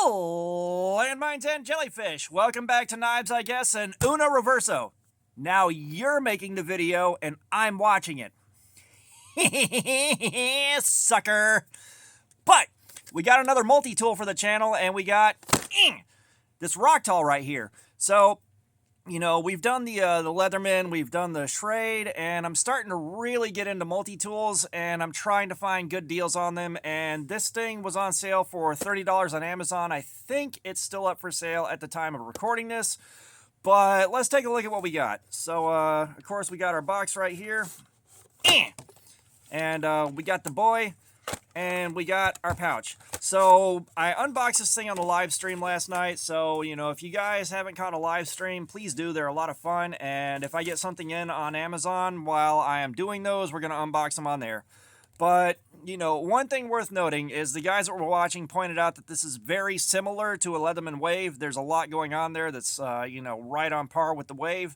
Landmines and jellyfish. Welcome back to Knives, I guess, and Uno Reverso. Now you're making the video and I'm watching it. Sucker. But we got another multi-tool for the channel, and we got this Rocktol right here. So, you know, we've done the Leatherman, we've done the Schrade, and I'm starting to really get into multi-tools, and I'm trying to find good deals on them, and this thing was on sale for $30 on Amazon. I think it's still up for sale at the time of recording this, but let's take a look at what we got. So, of course, we got our box right here, and we got the boy, and we got our pouch. So I unboxed this thing on the live stream last night. So, you know, if you guys haven't caught a live stream, please do. They're a lot of fun. And if I get something in on Amazon while I am doing those, we're going to unbox them on there. But, you know, one thing worth noting is the guys that were watching pointed out that this is very similar to a Leatherman Wave. There's a lot going on there that's, you know, right on par with the Wave.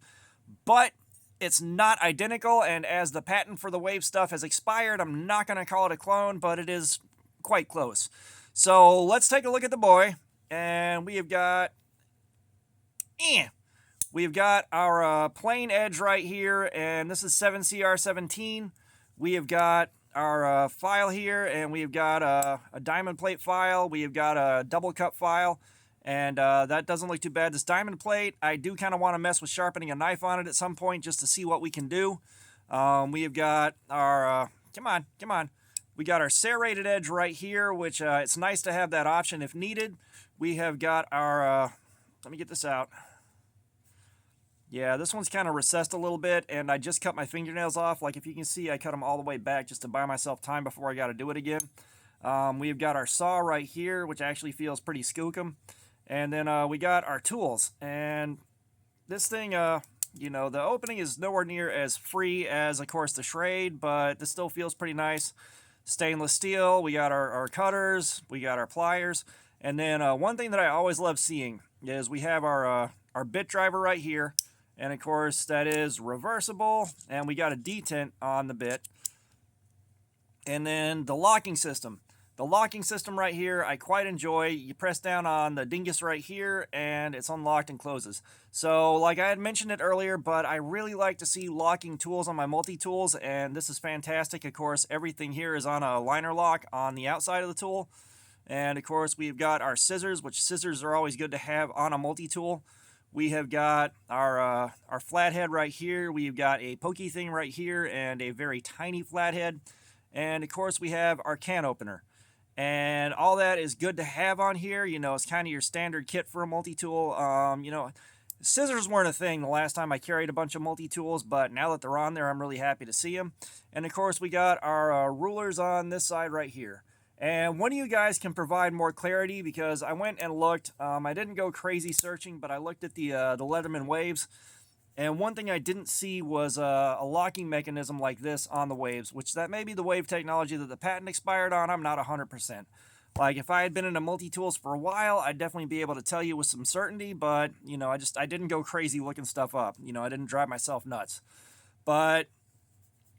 But it's not identical, and as the patent for the Wave stuff has expired, I'm not going to call it a clone, but it is quite close. So let's take a look at the boy, and we have got our plain edge right here, and this is 7CR17. We have got our file here, and we have got a diamond plate file. We have got a double cup file. And that doesn't look too bad. This diamond plate, I do kind of want to mess with sharpening a knife on it at some point just to see what we can do. We have got our, come on. We got our serrated edge right here, which it's nice to have that option if needed. We have got our, let me get this out. Yeah, this one's kind of recessed a little bit, and I just cut my fingernails off. Like, if you can see, I cut them all the way back just to buy myself time before I got to do it again. We have got our saw right here, which actually feels pretty skookum. And then we got our tools, and this thing, you know, the opening is nowhere near as free as, of course, the Schrade, but this still feels pretty nice. Stainless steel, we got our cutters, we got our pliers, and then one thing that I always love seeing is we have our bit driver right here, and of course that is reversible, and we got a detent on the bit, and then the locking system. The locking system right here, I quite enjoy. You press down on the dingus right here, and it's unlocked and closes. So, like I had mentioned it earlier, but I really like to see locking tools on my multi-tools, and this is fantastic. Of course, everything here is on a liner lock on the outside of the tool. And, of course, we've got our scissors, which scissors are always good to have on a multi-tool. We have got our flathead right here. We've got a pokey thing right here and a very tiny flathead. And, of course, we have our can opener. And all that is good to have on here. You know, it's kind of your standard kit for a multi-tool. You know, scissors weren't a thing the last time I carried a bunch of multi-tools, but now that they're on there, I'm really happy to see them. And, of course, we got our rulers on this side right here. And one of you guys can provide more clarity, because I went and looked. I didn't go crazy searching, but I looked at the Leatherman Waves. And one thing I didn't see was a locking mechanism like this on the Waves, which that may be the Wave technology that the patent expired on. I'm not 100%. Like, if I had been into multi-tools for a while, I'd definitely be able to tell you with some certainty, but, you know, I didn't go crazy looking stuff up. You know, I didn't drive myself nuts. But,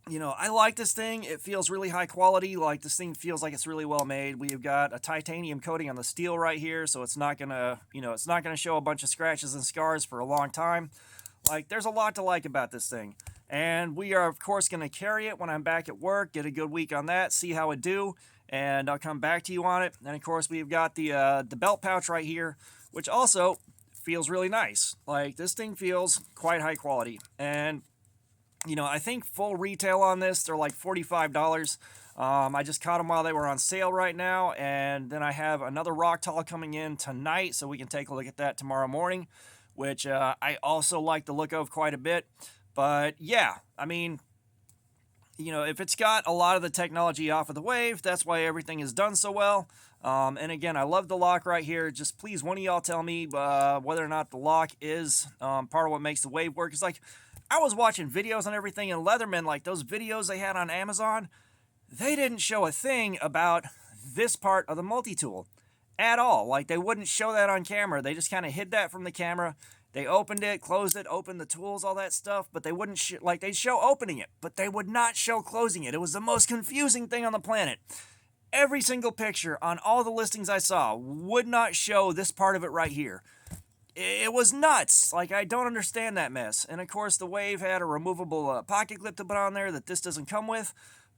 you know, I like this thing. It feels really high quality. Like, this thing feels like it's really well made. We've got a titanium coating on the steel right here, so it's not gonna, you know, it's not gonna show a bunch of scratches and scars for a long time. Like, there's a lot to like about this thing. And we are, of course, going to carry it when I'm back at work, get a good week on that, see how it do, and I'll come back to you on it. And, of course, we've got the belt pouch right here, which also feels really nice. Like, this thing feels quite high quality. And, you know, I think full retail on this, they're like $45. I just caught them while they were on sale right now, and then I have another Rocktol coming in tonight, so we can take a look at that tomorrow morning, which I also like the look of quite a bit. But yeah, I mean, you know, if it's got a lot of the technology off of the Wave, that's why everything is done so well. And again, I love the lock right here. Just please, one of y'all tell me whether or not the lock is part of what makes the Wave work. It's like, I was watching videos on everything, and Leatherman, like those videos they had on Amazon, they didn't show a thing about this part of the multi-tool at all. Like, they wouldn't show that on camera. They just kind of hid that from the camera. They opened it, closed it, opened the tools, all that stuff, but they wouldn't like, they'd show opening it, but they would not show closing it. It was the most confusing thing on the planet. every single picture on all the listings I saw would not show this part of it right here. It was nuts. Like, I don't understand that mess. And of course, the Wave had a removable pocket clip to put on there that this doesn't come with.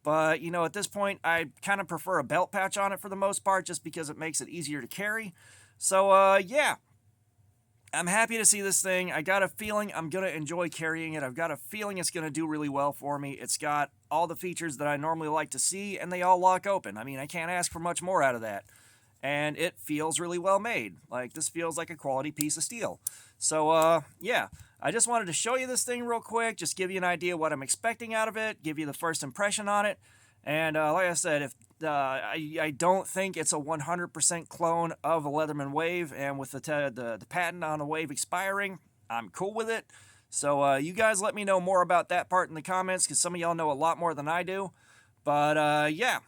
But, you know, at this point, I kind of prefer a belt patch on it for the most part, just because it makes it easier to carry. So, yeah. I'm happy to see this thing. I got a feeling I'm going to enjoy carrying it. I've got a feeling it's going to do really well for me. It's got all the features that I normally like to see, and they all lock open. I mean, I can't ask for much more out of that. And it feels really well made. Like, this feels like a quality piece of steel. So, yeah. I just wanted to show you this thing real quick, just give you an idea what I'm expecting out of it, give you the first impression on it. And like I said, if I don't think it's a 100% clone of a Leatherman Wave, and with the patent on the Wave expiring, I'm cool with it. So you guys let me know more about that part in the comments, because some of y'all know a lot more than I do. But yeah,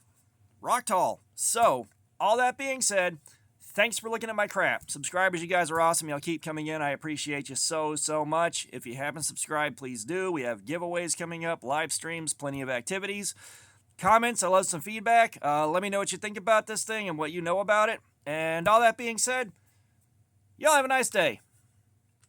Rocktol. So, all that being said, thanks for looking at my crap. Subscribers, you guys are awesome. Y'all keep coming in. I appreciate you so, so much. If you haven't subscribed, please do. We have giveaways coming up, live streams, plenty of activities. Comments, I love some feedback. Let me know what you think about this thing and what you know about it. And all that being said, y'all have a nice day.